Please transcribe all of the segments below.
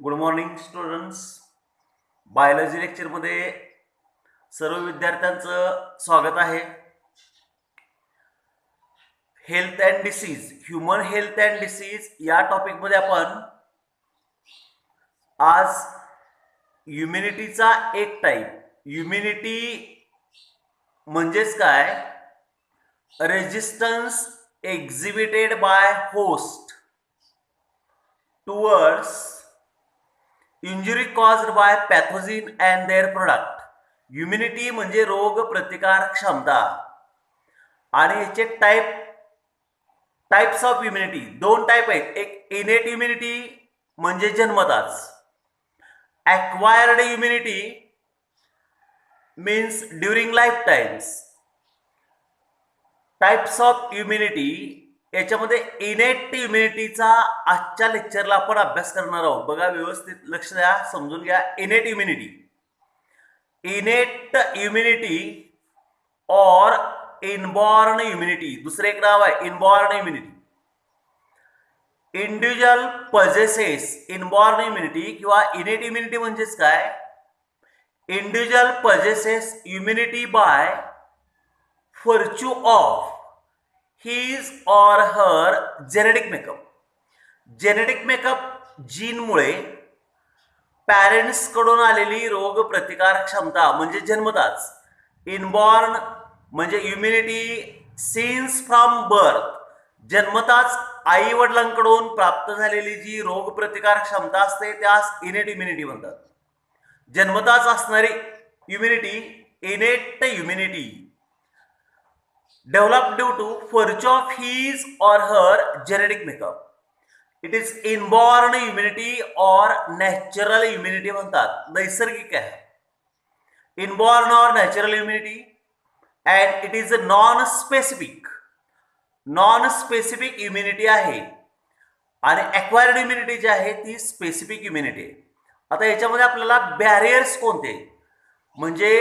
Good morning students. Biology लेक्चरमध्ये सर्व विद्यार्थ्यांचं स्वागत आहे. Health and disease, human health and disease या टॉपिकमध्ये आपण आज इम्युनिटीचा एक टाईप, इम्युनिटी म्हणजेच काय, resistance exhibited by host towards injury caused by pathogen and their product. Immunity म्हणजे रोग प्रतिकार क्षमता आणि याचे टाइप्स ऑफ इम्युनिटी दोन टाइप आहेत. एक इनेट इम्युनिटी म्हणजे जन्मताच, acquired immunity means during life times. Types of immunity याच्यामध्ये इनेट इम्युनिटीचा आजच्या लेक्चरला आपण अभ्यास करणार आहोत. बघा, व्यवस्थित लक्ष द्या, समजून घ्या. इनेट इम्युनिटी, इनेट इम्युनिटी और इनबॉर्न इम्युनिटी, दुसरे एक नाव आहे inborn immunity. Individual possesses inborn immunity किंवा इनेट इम्युनिटी म्हणजेच काय, individual possesses immunity by virtue of his और her genetic makeup. Genetic makeup जीनमुळे पॅरेंट्स कडून आलेली रोग प्रतिकार क्षमता म्हणजे जन्मताच. इनबॉर्न म्हणजे इम्युनिटी सिन्स फ्रॉम बर्थ, जन्मताच आई वडिलांकडून प्राप्त झालेली जी रोग प्रतिकार क्षमता असते त्यास इनेट इम्युनिटी म्हणतात. जन्मताच असणारी immunity innate immunity developed due to virtue of his or her genetic makeup. It is inborn immunity or natural immunity म्हणतात, नैसर्गिक आहे. इनबॉर्न और natural immunity and it is non specific immunity आहे. आणि acquired immunity जी आहे ती specific immunity आहे. आता याच्यामध्ये आपल्याला बॅरियर्स कोणते, म्हणजे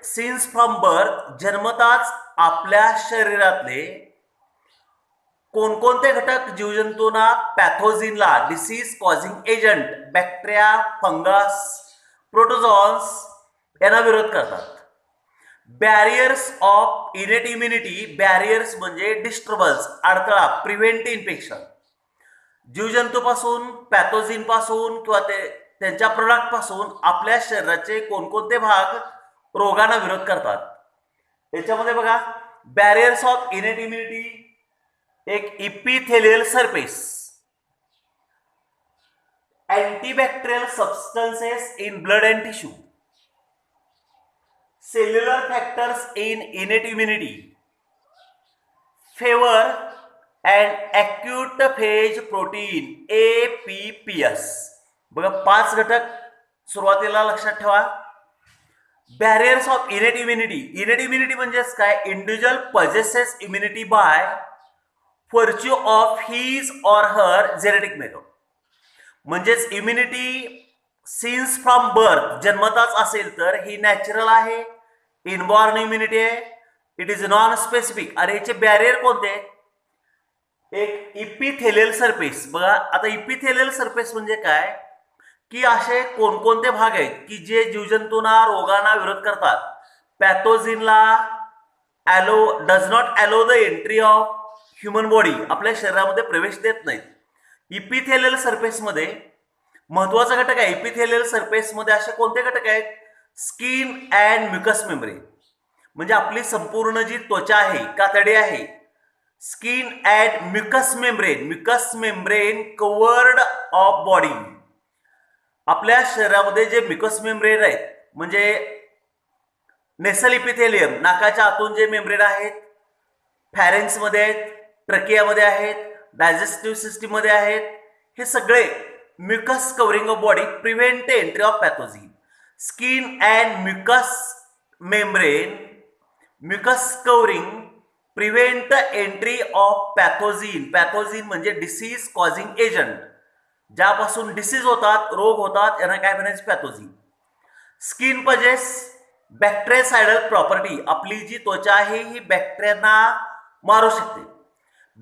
सिन्स फ्रॉम बर्थ, जन्मताच आपल्या शरीरातले कोणकोणते घटक जीवजंतूंना पॅथोजिनला, disease causing agent, bacteria, fungus, protozoans यांना विरोध करतात. Barriers of innate immunity, barriers म्हणजे डिस्टर्बन्स, अडथळा, प्रिव्हेंट इन्फेक्शन. जीवजंतूपासून, पॅथोजिन पासून किंवा त्यांच्या प्रोडक्ट पासून आपल्या शरीराचे कोणकोणते भाग रोगांना विरोध करतात. याच्यामध्ये बघा, बॅरियर्स ऑफ इनेट इम्युनिटी, एक epithelial surface, antibacterial substances in blood and tissue, cellular factors in innate immunity, fever and acute phase protein APPS. बघा, 5 घटक सुरुवातीला लक्षात ठेवा. Barriers of innate immunity, innate immunity म्हणजेच काय, individual possesses immunity by virtue of his और her genetic makeup. म्हणजेच immunity since from birth, जन्मताच असेल तर ही नॅचरल आहे, इनबॉर्न इम्युनिटी आहे, इट इज नॉन स्पेसिफिक. आणि याचे बॅरियर कोणते, एक इपिथेलियल सरफेस. बघा, आता इपिथेलियल सरफेस म्हणजे काय की असे कोणकोणते भाग आहेत की जे जीवजंतूंना, रोगांना विरोध करतात. पॅथोजिनला does not allow the entry of human body, आपल्या शरीरामध्ये प्रवेश देत नाहीत. इपिथेलियल सरफेसमध्ये महत्वाचा घटक आहे. इपिथेलियल सरफेसमध्ये असे कोणते घटक आहेत, स्किन अँड म्युकस मेम्ब्रेन, म्हणजे आपली संपूर्ण जी त्वचा आहे, कातडी आहे, skin and mucus membrane covered of body. आपल्या शरीरामध्ये जे म्युकस मेम्ब्रेन आहेत, म्हणजे नेसल इपिथेलियम, नाकाच्या आतून जे मेम्ब्रेन आहेत, फॅरेंक्समध्ये आहेत, ट्रकियामध्ये आहेत, डायजेस्टिव्ह सिस्टीममध्ये आहेत, हे सगळे mucus covering of body prevent entry of pathogen. Skin and mucus membrane, mucus covering prevent entry of pathogen. Pathogen म्हणजे डिसीज कॉझिंग एजंट, ज्यापासून डिसीज होतात, रोग होतात, यांना काय म्हणायचं, pathogen. Skin possess bactericidal property, आपली जी त्वचा आहे ही बॅक्टेरियांना मारू शकते.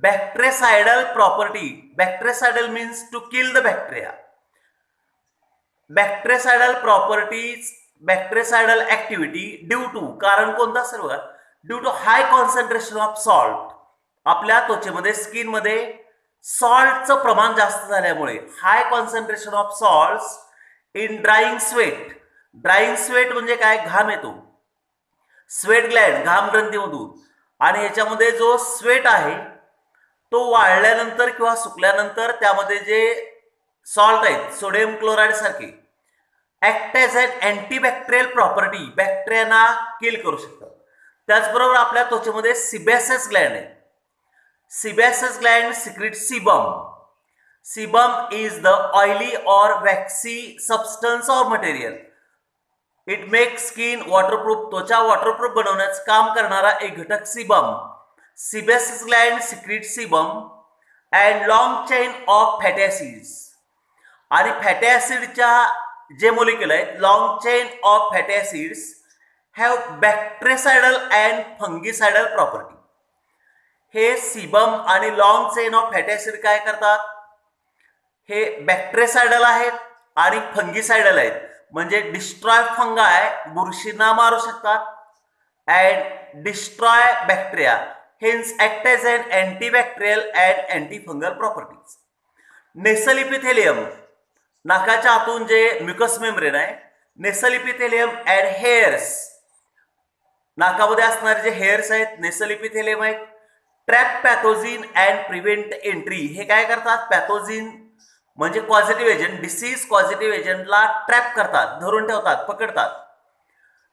Bactericidal property, bactericidal means to kill the bacteria. Bactericidal properties, bactericidal activity due to, कारण कोणतं असेल बघा, due to high concentration of salt. आपल्या त्वचेमध्ये, स्किनमध्ये सॉल्टचं प्रमाण जास्त झाल्यामुळे, high concentration of salt in drying sweat. Drying sweat म्हणजे काय, घाम येतो, स्वेट ग्लँड, घाम ग्रंथीमधून, आणि याच्यामध्ये जो स्वेट आहे तो वाळल्यानंतर किंवा सुकल्यानंतर त्यामध्ये जे सॉल्ट आहेत, सोडियम क्लोराईड सारखे, act as an antibacterial property, बॅक्टेरियाना किल करू शकतात. त्याचबरोबर आपल्या त्वचेमध्ये सिबॅसस ग्लँड आहे. Sebaceous gland secrete sebum. Sebum is the oily और waxy substance or material. It makes skin waterproof. त्वचा वॉटरप्रूफ बनवण्याचं काम करणारा एक घटक sebum. Sebaceous gland secrete sebum and long chain of fatty acids. आणि फॅटी ऍसिडच्या जे मोलिक्युल आहेत, long chain of fatty acids have बॅक्टेरिसायडल and fungicidal property. हे सीबम आणि long chain of fatty acid काय करतात, हे बॅक्टेरिसायडल आहेत आणि फंगिसायडल आहेत, म्हणजे डिस्ट्रॉय फंगाय, बुरशींना मारू शकतात, and destroy bacteria, hence act as an antibacterial and antifungal properties. Nasal epithelium, नाकाच्या आतून जे म्युकस मेम्ब्रेन आहे, नेसल इपिथेलियम अँड हेअर्स, नाकामध्ये असणारे जे हेअर्स आहेत, नेसल इपिथेलियम आहेत, ट्रॅप पॅथोजिन अँड प्रिव्हेंट एंट्री. हे काय करतात, पॅथोजिन म्हणजे पॉझिटिव्ह एजंट, डिसीज पॉझिटिव्ह एजंटला ट्रॅप करतात, धरून ठेवतात, पकडतात.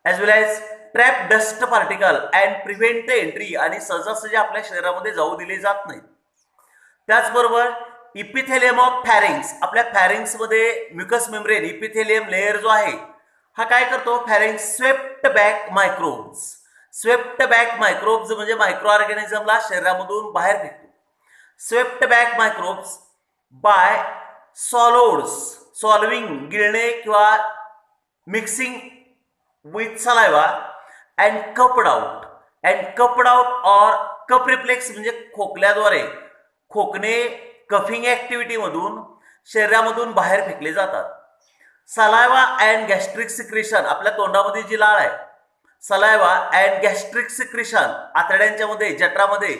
As well as trap dust particle and prevent entry, आणि सहजासहजी आपल्या शरीरामध्ये जाऊ दिले जात नाहीत. त्याचबरोबर इपिथेलियम ऑफ फॅरिंग्स, आपल्या फॅरिंग्समध्ये म्युकस मेम्ब्रेन, इपिथेलियम लेअर जो आहे हा काय करतो, pharynx swept back microbes. Swept back microbes म्हणजे मायक्रो ऑर्गॅनिझमला शरीरामधून बाहेर फेकतो. Swept back microbes by swallows, swallowing, गिळणे किंवा mixing with saliva and coughed out. And coughed out or cough reflex म्हणजे खोकल्याद्वारे, खोकणे कफिंग ऍक्टिव्हिटी मधून शरीरामधून बाहेर फेकले जातात. सलायवा अँड गॅस्ट्रिक सिक्रेशन, आपल्या तोंडामध्ये जी लाळ आहे, सलायवा अँड गॅस्ट्रिक सिक्रेशन, आतड्यांच्या मध्ये, जठरामध्ये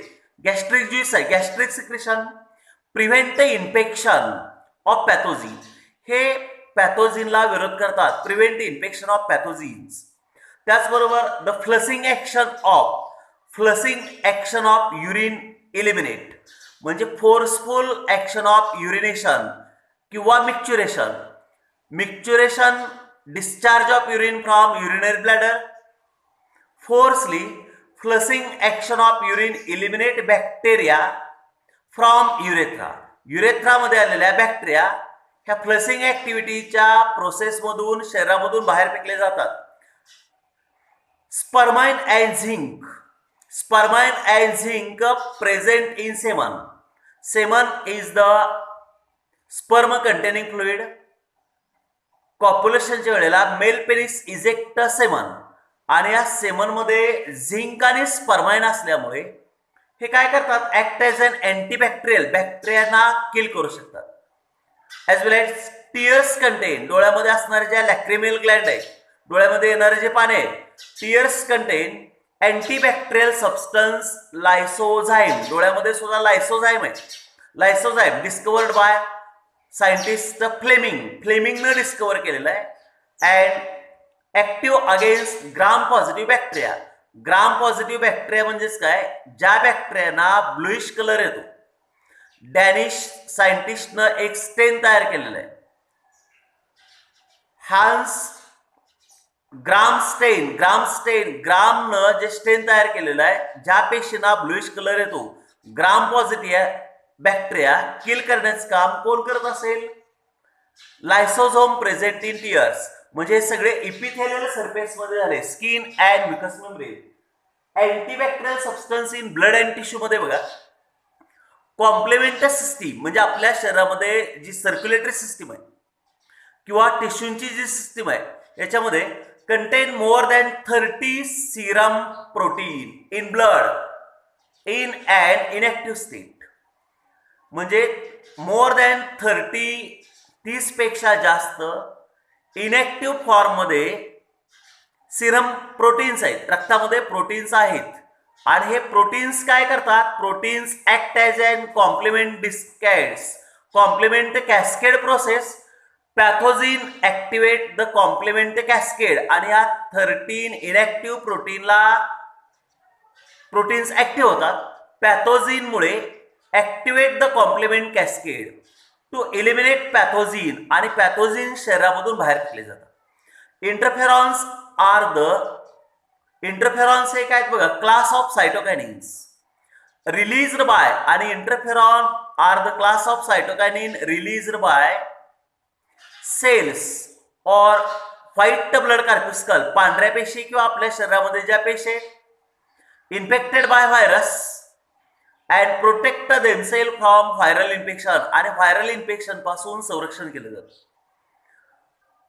गॅस्ट्रिक ज्यूस आहे, gastric secretion prevent infection of pathogen. हे पॅथोजिनला विरोध करतात, प्रिव्हेंट इन्फेक्शन ऑफ पॅथोजिन्स. त्याचबरोबर the flushing action of urine eliminate, म्हणजे फोर्सफुल ऍक्शन ऑफ युरिनेशन किंवा micturition. Micturition, discharge of urine from urinary bladder. Forcibly flushing action of urine eliminate bacteria from urethra. युरेथ्रामध्ये आलेल्या bacteria ह्या flushing ऍक्टिव्हिटीच्या प्रोसेसमधून शरीरामधून बाहेर फेकले जातात. Spermine and zinc. Spermine and zinc present in semen. Semen is the sperm containing fluid. कॉप्युलेशनच्या वेळेला mail penis eject semen, आणि या semen मध्ये झिंक आणि स्पर्माइन असल्यामुळे हे काय करतात, act as an antibacterial, बॅक्टेरियाना kill करू शकतात. ॲज वेल एज टीयर्स कंटेन, डोळ्यामध्ये असणारे ज्या लॅक्रिमेल ग्लँड आहे, डोळ्यामध्ये येणारे जे पाणी आहे, टीयर्स कंटेन अँटीबॅक्टेरियल सबस्टन्स लायसोझाईम. डोळ्यामध्ये सुद्धा लायसोझाईम आहे. लायसोझाईम डिस्कवर्ड बाय सायंटिस्ट फ्लेमिंगनं डिस्कवर केलेलं आहे. And active against gram positive bacteria. Gram positive bacteria म्हणजेच काय, ज्या बॅक्टेरियाना ब्लूइश कलर येतो. डॅनिश सायंटिस्टनं एक स्टेन तयार केलेलं आहे, हान्स ग्रामस्टेन. ग्रामनं जे स्टेन तयार केलेलं आहे, ज्या पेशींना ब्लूइश कलर येतो, ग्राम पॉझिटिव्ह बॅक्टेरिया किल करण्याचं काम कोण करत असेल, लायसोझोम प्रेझेंट इन टीयर्स. म्हणजे सगळे इपिथेलियल सरफेस मध्ये झाले, skin and mucus membrane. Antibacterial substance in blood and tissue मध्ये बघा, कॉम्प्लिमेंटरी सिस्टीम म्हणजे आपल्या शरीरामध्ये जी सर्क्युलेटरी सिस्टीम आहे किंवा टिश्यूंची जी सिस्टीम आहे, याच्यामध्ये contain more than 30 serum protein in blood in an inactive state. म्हणजे more than 30 पेक्षा जास्त इनॅक्टिव्ह फॉर्ममध्ये सिरम प्रोटीन्स आहेत, रक्तामध्ये प्रोटीन्स आहेत आणि हे प्रोटीन्स काय करतात, proteins act as an complement cascade process. Pathogen activate the complement cascade आणि या 13 इनॅक्टिव्ह प्रोटीन्स ऍक्टिव्ह होतात. पॅथोजिनमुळे activate the complement cascade to eliminate pathogen आणि पॅथोजिन शरीरामधून बाहेर फेकले जातात. इंटरफेरॉन्स हे काय बघा, class of cytokinins released by, आणि interferon are the class of cytokinin released by cells और व्हाईट ब्लड कॉर्प्युस्कल, पांढऱ्या पेशी किंवा आपल्या शरीरामध्ये ज्या पेशी infected by virus and protect themselves from viral infection, आणि व्हायरल इन्फेक्शन पासून संरक्षण केलं जातं.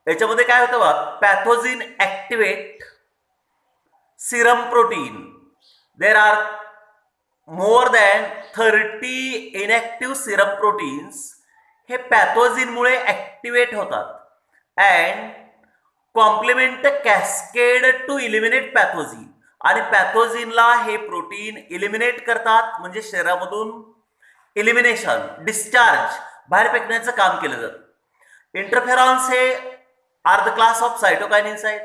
याच्यामध्ये काय होतं बघा, pathogen activate serum protein. There are more than 30 inactive serum proteins. हे पॅथोजिनमुळे ऍक्टिवेट होतात and complement cascade to eliminate पॅथोजिन, आणि पॅथोजिनला हे प्रोटीन इलिमिनेट करतात, म्हणजे शरीरामधून इलिमिनेशन, डिस्चार्ज, बाहेर फेकण्याचं काम केलं जातं. इंटरफेरॉन्स हे are the class of cytokinins आहेत.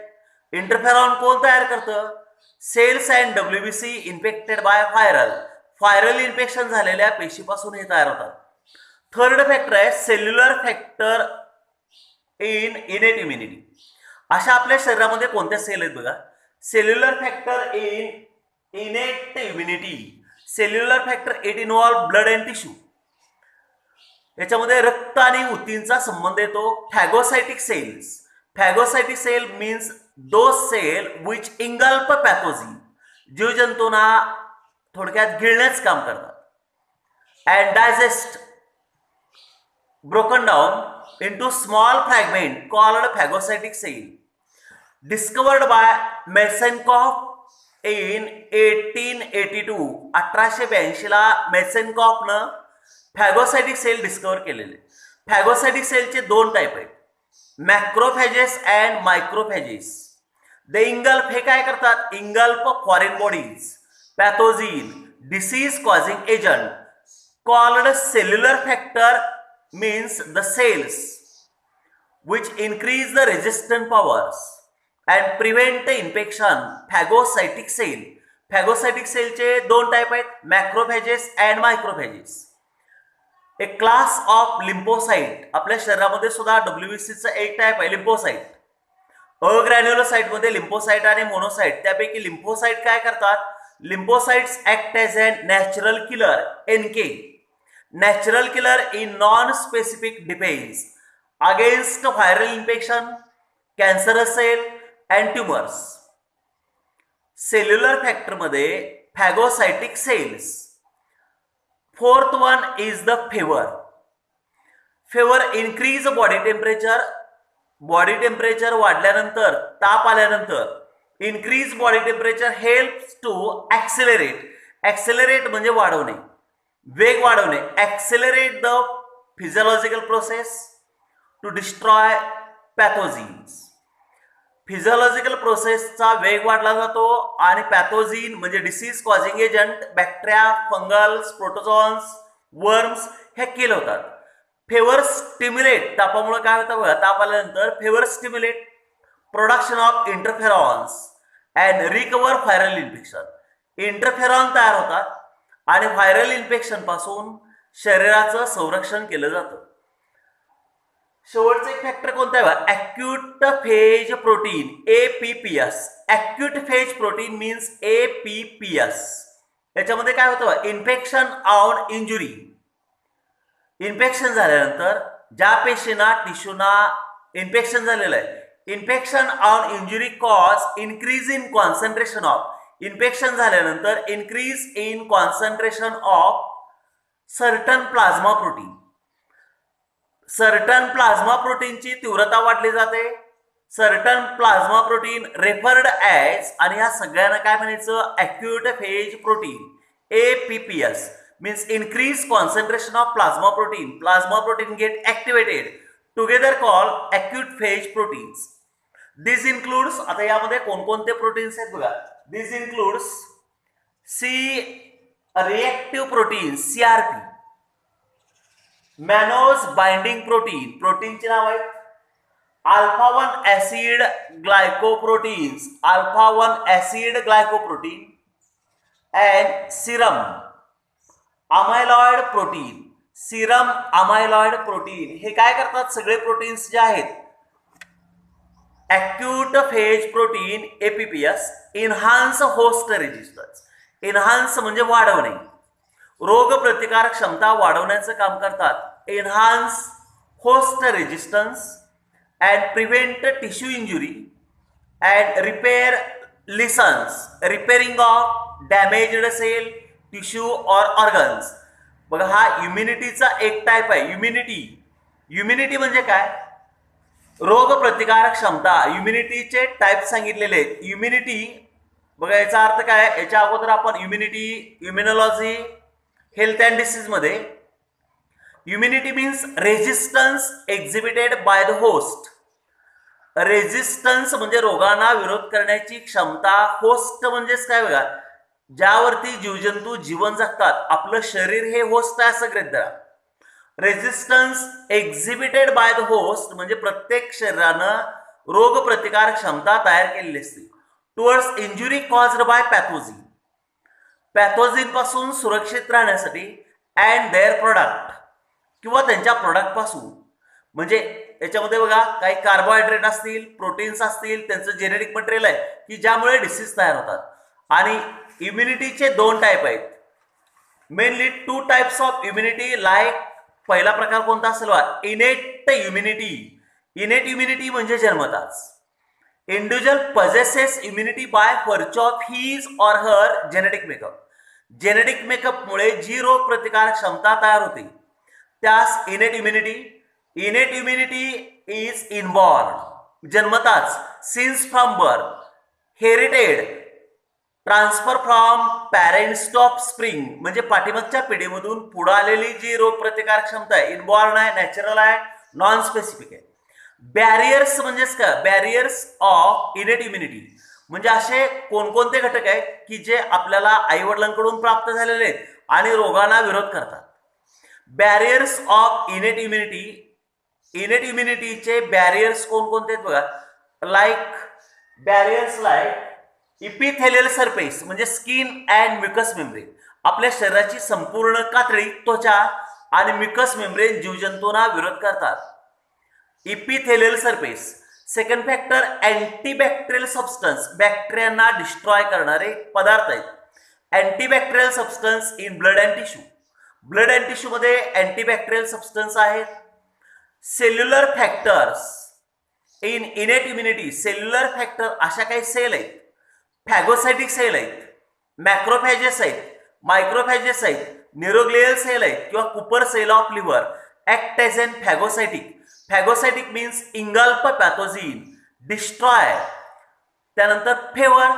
इंटरफेरॉन कोण तयार करतं, cells and WBC infected by viral infection झालेल्या पेशीपासून हे तयार होतात. थर्ड फॅक्टर आहे cellular factor in innate immunity. अशा आपल्या शरीरामध्ये कोणत्या सेल आहेत बघा, cellular factor in innate immunity. Cellular factor it involve blood and tissue. याच्यामध्ये रक्त आणि ऊतींचा संबंध येतो. Phagocytic cells. Phagocytic cell means those cell which engulf pathogen. जीवजंतूंना थोडक्यात गिळण्याचं काम करतात. And digest broken down into small fragment called phagocytic cell. Discovered by Mesenkopf in 1882. 1882 ला मेसेनकॉफनं फॅगोसायटिक सेल डिस्कवर केलेले. फॅगोसायटिक सेलचे दोन टाईप आहेत, macrophages and microphages. They engulf, हे काय करतात, engulf foreign bodies, pathogen, disease causing agent called cellular factor means the cells which increase the resistant powers and prevent the infection. Phagocytic cell. Phagocytic cell चे दोन type आहेत, macrophages and मायक्रोफॅजेस. एक class of lymphocyte. आपल्या शरीरामध्ये सुद्धा WBCचा एक type आहे lymphocyte. अग्रॅन्युलोसाइट मध्ये लिम्फोसाइट आणि मोनोसाइट. त्यापैकी लिम्फोसाइट काय करतात, lymphocytes act as a natural killer, NK. Natural killer in non-specific defense against viral infection, cancerous cell and tumors. Cellular factor मध्ये phagocytic cells. Fourth one is the fever. Fever increase body temperature. Body temperature वाढल्यानंतर, ताप आल्यानंतर increase body temperature helps to accelerate. Accelerate म्हणजे वाढवणे, वेग वाढवणे. Accelerate the physiological process to destroy pathogens. Physiological प्रोसेसचा वेग वाढला जातो आणि पॅथोजिन म्हणजे disease causing agent, bacteria, fungals, protozoans, worms हे किल होतात. फेवर स्टिम्युलेट, तापामुळे काय होतं बघा, ताप आल्यानंतर favour stimulate production of interferons and recover viral infection. Interferon तयार होतात आणि व्हायरल इन्फेक्शन पासून शरीराचं संरक्षण केलं जातं. शेवटचं एक फॅक्टर कोणतं आहे बघा, acute phase protein, APPS. Acute phase protein means APPS. याच्यामध्ये काय होतं बघा, इन्फेक्शन ऑन इंजुरी. इन्फेक्शन झाल्यानंतर ज्या पेशींना, टिश्यूना इन्फेक्शन झालेलं आहे, infection on injury cause increase in concentration of. Infection झाल्यानंतर increase in concentration of certain plasma protein. Certain plasma प्रोटीनची तीव्रता वाढली जाते. Certain plasma protein referred as, आणि या सगळ्यांना काय म्हणायचं, acute phase protein, APPS means increase concentration of plasma protein. Plasma protein get activated together call acute phase proteins. This includes, आता यामध्ये कोणकोणते प्रोटीन्स आहेत बघा. This includes C reactive protein CRP, mannose binding protein, प्रोटीनची नाव आहेत. Alpha 1 acid glycoproteins, alpha 1 acid glycoprotein and serum amyloid protein. Serum amyloid protein हे काय करतात, सगळे प्रोटीन्स जे आहेत acute phase protein APPS enhance host resistance. Enhance म्हणजे वाढवणे, रोग प्रतिकारक क्षमता वाढवण्याचं काम करतात. Enhance host resistance and prevent tissue injury and repair lesions, repairing of damaged cell, tissue और ऑर्गन्स. बघा हा इम्युनिटीचा एक टाईप आहे. इम्युनिटी म्हणजे काय, रोग प्रतिकारक क्षमता. इम्युनिटीचे टाईप सांगितलेले आहेत. इम्युनिटी बघा याचा अर्थ काय, याच्या अगोदर आपण इम्युनॉलॉजी हेल्थ अँड डिसीज मध्ये immunity means resistance exhibited by the host. Resistance म्हणजे रोगांना विरोध करण्याची क्षमता. होस्ट म्हणजेच काय बघा, ज्यावरती जीवजंतू जीवन जगतात. आपलं शरीर हे होस्ट आहे असं गृहीत धरा. Resistance exhibited by the host म्हणजे प्रत्येक शरीरानं रोग प्रतिकार क्षमता तयार केलेली असते. टुवर्ड्स इंजुरी कॉज्ड बाय पॅथोजिन, पॅथोजिन पासून सुरक्षित राहण्यासाठी. अँड देअर प्रोडक्ट किंवा त्यांच्या प्रोडक्ट पासून, म्हणजे याच्यामध्ये बघा काही कार्बोहायड्रेट असतील, प्रोटीन्स असतील, त्यांचं जेनेटिक मटेरियल आहे की ज्यामुळे डिसीज तयार होतात. आणि इम्युनिटीचे दोन टाईप आहेत. Mainly 2 types of immunity. Like पहिला प्रकार कोणता असेल बघा, इनेट इम्युनिटी. इनेट इम्युनिटी म्हणजे जन्मताच. Individual possesses immunity by virtue of his और हर जेनेटिक मेकअप. जेनेटिक मेकअपमुळे जी रोग प्रतिकारक क्षमता तयार होते त्यास innate immunity. Innate immunity is inborn, जन्मताच. Since from birth, inherited, transfer from parents offspring म्हणजे पाठीमागच्या पिढीमधून पुढे आलेली जी रोग प्रतिकारक क्षमता आहे, इनबॉर्न आहे, नॅचरल आहे, नॉन स्पेसिफिक आहे. बॅरियर्स म्हणजेच काय, बॅरियर्स ऑफ इनेट इम्युनिटी म्हणजे असे कोणकोणते घटक आहेत की जे आपल्याला आई वडिलांकडून प्राप्त झालेले आहेत आणि रोगांना विरोध करतात. Barriers of innate immunity. Innate इम्युनिटीचे बॅरियर्स कोणकोणते आहेत बघा. बॅरियर्स लाईक इपिथेलियल सरफेस म्हणजे स्किन अँड म्युकस मेम्ब्रेन. आपल्या शरीराची संपूर्ण कातडी, त्वचा आणि म्युकस मेम्ब्रेन जीवजंतूंना विरोध करतात. Epithelial surface. Second factor antibacterial substance, बॅक्टेरियांना डिस्ट्रॉय करणारे पदार्थ आहेत. Antibacterial substance in blood and tissue. Blood and tissue मध्ये अँटीबॅक्टेरियल सबस्टन्स आहेत. Cellular factors in innate immunity. Cellular factor अशा काही सेल आहेत, फॅगोसायटिक सेल आहेत, मॅक्रोफॅजेस आहेत, मायक्रोफॅजेस आहेत, न्यूरोग्लियल सेल आहेत किंवा Kupffer cell of liver. Act as an phagocytic. Phagocytic means engulf pathogen, destroy. त्यानंतर fever,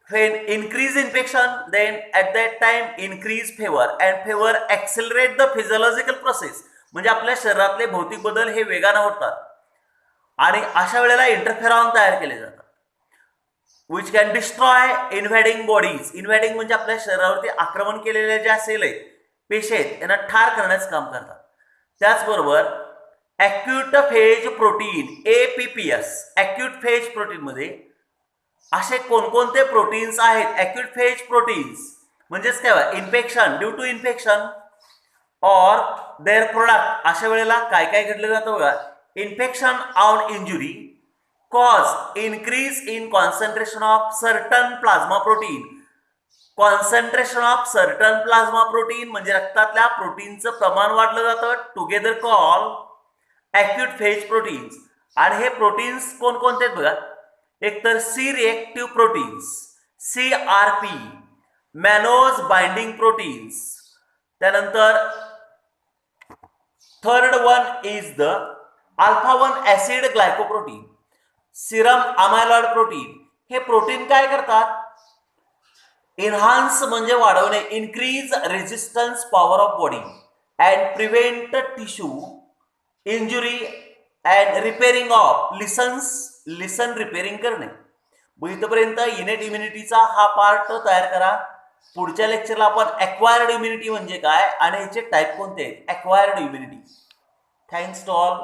when increase infection then at that time increase fever and fever accelerate the physiological process म्हणजे आपल्या शरीरातले भौतिक बदल हे वेगाने होतात आणि अशा वेळेला इंटरफेरॉन तयार केले जातात which can destroy invading bodies. इन्व्हॅडिंग म्हणजे आपल्या शरीरावरती आक्रमण केलेल्या ज्या सेल आहेत, पेशी आहेत, यांना ठार करण्याचं काम करतात. त्याचबरोबर acute phase protein APPS. Acute phase protein मध्ये असे कोणकोणते प्रोटीन्स आहेत. अॅक्यूट फेज प्रोटीन्स म्हणजेच काय, इन्फेक्शन ड्यू टू इन्फेक्शन और देअर प्रोडक्ट. अशा वेळेला काय काय घडलं जातं बघा. Infection on injury cause increase in concentration of certain plasma protein. Concentration of certain plasma protein म्हणजे रक्तातल्या प्रोटीनचं प्रमाण वाढलं जातं. Together call acute phase proteins. आणि हे प्रोटीन्स कोणकोणते आहेत बघा. एक तर C reactive proteins CRP, mannose binding proteins. त्यानंतर third one is the alpha 1 acid glycoprotein, Serum amyloid protein. हे प्रोटीन काय करतात, इन्हान्स म्हणजे वाढवणे, increase resistance power of body and prevent tissue injury and repairing of listen repairing करणे. मग इथपर्यंत इनेट इम्युनिटीचा हा पार्ट तयार करा. पुढच्या लेक्चरला आपण ॲक्वायर्ड इम्युनिटी म्हणजे काय आणि याचे टाईप कोणते आहेत. Acquired immunity. Thanks to all.